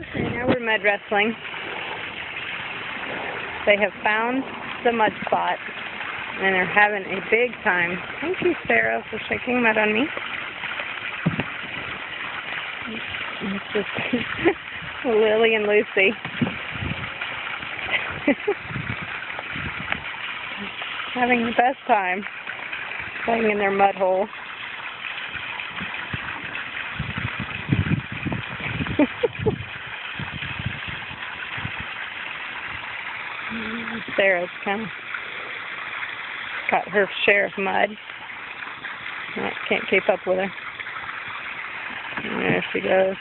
Okay, now we're mud wrestling. They have found the mud spot, and they're having a big time. Thank you, Sarah, for shaking mud on me. It's just Lily and Lucy. Having the best time playing in their mud hole. Sarah's kind of got her share of mud. I can't keep up with her. There she goes.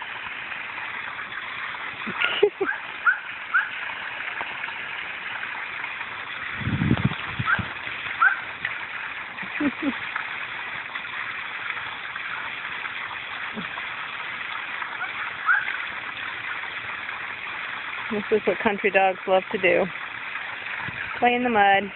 This is what country dogs love to do. Play in the mud.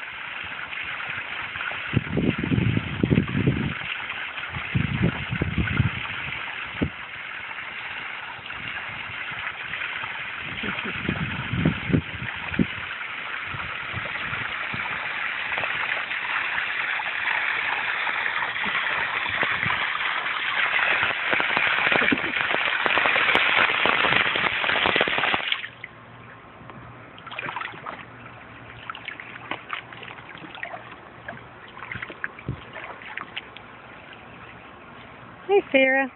Hey, Sarah.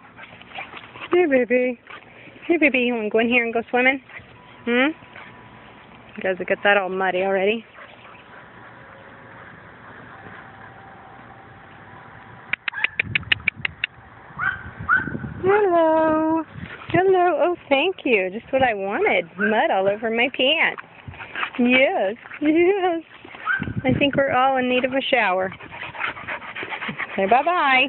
Hey, baby. Hey, baby. You want to go in here and go swimming? Does it get that all muddy already? Hello. Hello. Oh, thank you. Just what I wanted. Mud all over my pants. Yes. Yes. I think we're all in need of a shower. Say bye-bye.